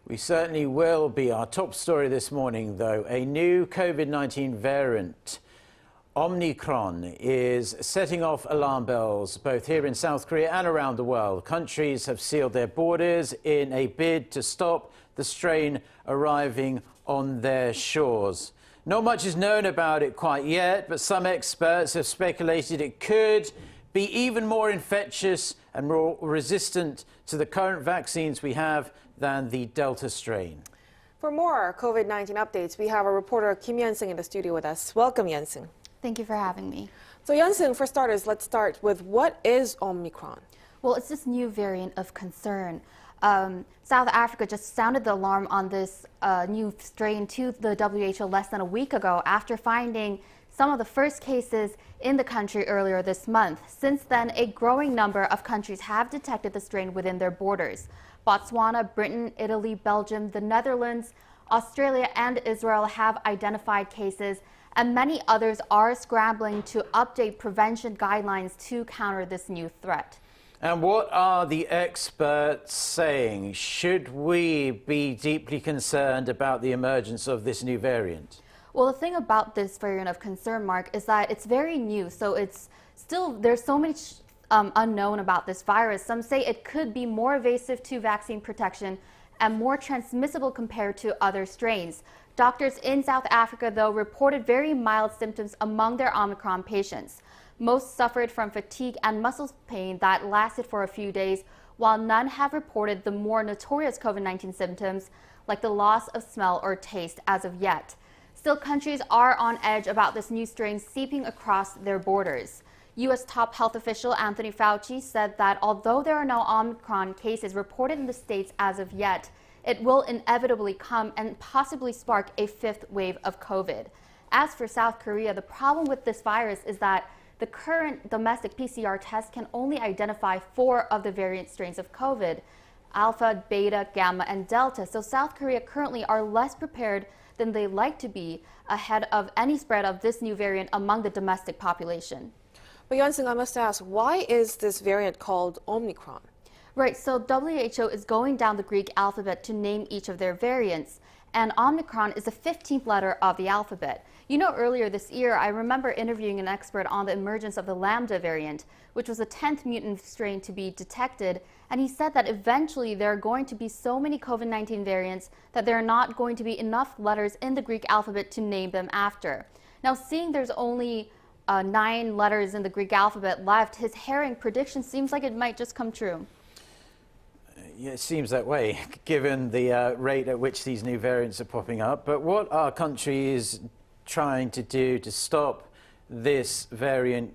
We certainly will be. Our top story this morning, though, a new COVID-19 variant, Omicron, is setting off alarm bells both here in South Korea and around the world. Countries have sealed their borders in a bid to stop the strain arriving on their shores. Not much is known about it quite yet, but some experts have speculated it could be even more infectious and more resistant to the current vaccines we have than the Delta strain. For more COVID-19 updates, we have our reporter Kim Yeon-seung in the studio with us. Welcome, Yeon-seung. Thank you for having me. So, Yeon-seung, for starters, let's start with what is Omicron? Well, it's this new variant of concern. South Africa just sounded the alarm on this new strain to the WHO less than a week ago after finding some of the first cases in the country earlier this month. Since then, a growing number of countries have detected the strain within their borders. Botswana, Britain, Italy, Belgium, the Netherlands, Australia, and Israel have identified cases, and many others are scrambling to update prevention guidelines to counter this new threat. And what are the experts saying? Should we be deeply concerned about the emergence of this new variant? Well, the thing about this variant of concern, Mark, is that it's very new, so there's so much unknown about this virus. Some say it could be more evasive to vaccine protection and more transmissible compared to other strains. Doctors in South Africa, though, reported very mild symptoms among their Omicron patients. Most suffered from fatigue and muscle pain that lasted for a few days, while none have reported the more notorious COVID-19 symptoms like the loss of smell or taste as of yet. Still, countries are on edge about this new strain seeping across their borders. U.S. top health official Anthony Fauci said that although there are no Omicron cases reported in the states as of yet, it will inevitably come and possibly spark a fifth wave of COVID. As for South Korea, the problem with this virus is that the current domestic PCR test can only identify 4 of the variant strains of COVID: Alpha, Beta, Gamma, and Delta. So South Korea currently are less prepared than they like to be ahead of any spread of this new variant among the domestic population. But Yeon-seung, I must ask, why is this variant called Omicron? Right, so WHO is going down the Greek alphabet to name each of their variants, and Omicron is the 15th letter of the alphabet. You know, earlier this year, I remember interviewing an expert on the emergence of the Lambda variant, which was the 10th mutant strain to be detected, and he said that eventually there are going to be so many COVID-19 variants that there are not going to be enough letters in the Greek alphabet to name them after. Now, seeing there's only 9 letters in the Greek alphabet left, his herring prediction seems like it might just come true. Yeah, it seems that way, given the rate at which these new variants are popping up. But what are countries trying to do to stop this variant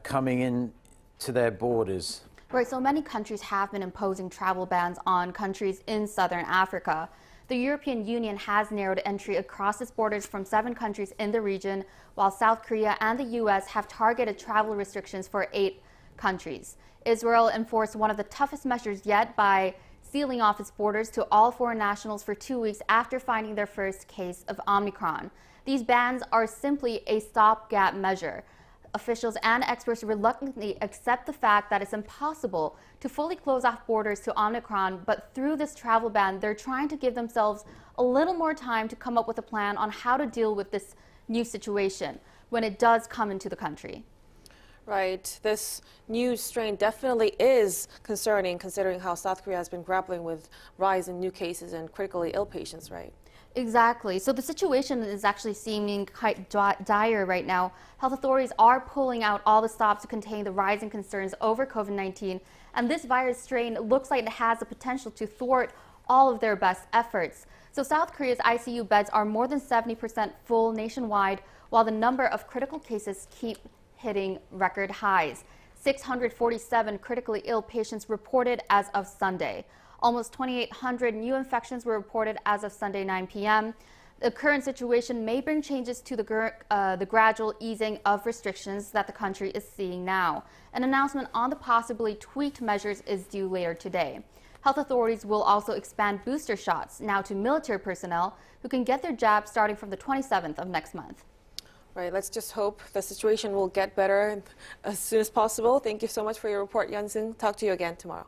coming in to their borders? Right, so many countries have been imposing travel bans on countries in southern Africa. The European Union has narrowed entry across its borders from 7 countries in the region, while South Korea and the U.S. have targeted travel restrictions for 8 countries. Israel enforced one of the toughest measures yet by sealing off its borders to all foreign nationals for 2 weeks after finding their first case of Omicron. These bans are simply a stopgap measure. Officials and experts reluctantly accept the fact that it's impossible to fully close off borders to Omicron, but through this travel ban, they're trying to give themselves a little more time to come up with a plan on how to deal with this new situation when it does come into the country. Right. This new strain definitely is concerning, considering how South Korea has been grappling with rise in new cases and critically ill patients, right? Exactly. So the situation is actually seeming quite dire right now. Health authorities are pulling out all the stops to contain the rising concerns over COVID-19, and this virus strain looks like it has the potential to thwart all of their best efforts. So South Korea's ICU beds are more than 70% full nationwide, while the number of critical cases keep hitting record highs. 647 critically ill patients reported as of Sunday. Almost 2,800 new infections were reported as of Sunday 9 p.m. The current situation may bring changes to the gradual easing of restrictions that the country is seeing now. An announcement on the possibly tweaked measures is due later today. Health authorities will also expand booster shots now to military personnel who can get their jab starting from the 27th of next month. Right, let's just hope the situation will get better as soon as possible. Thank you so much for your report, Yeon-seung. Talk to you again tomorrow.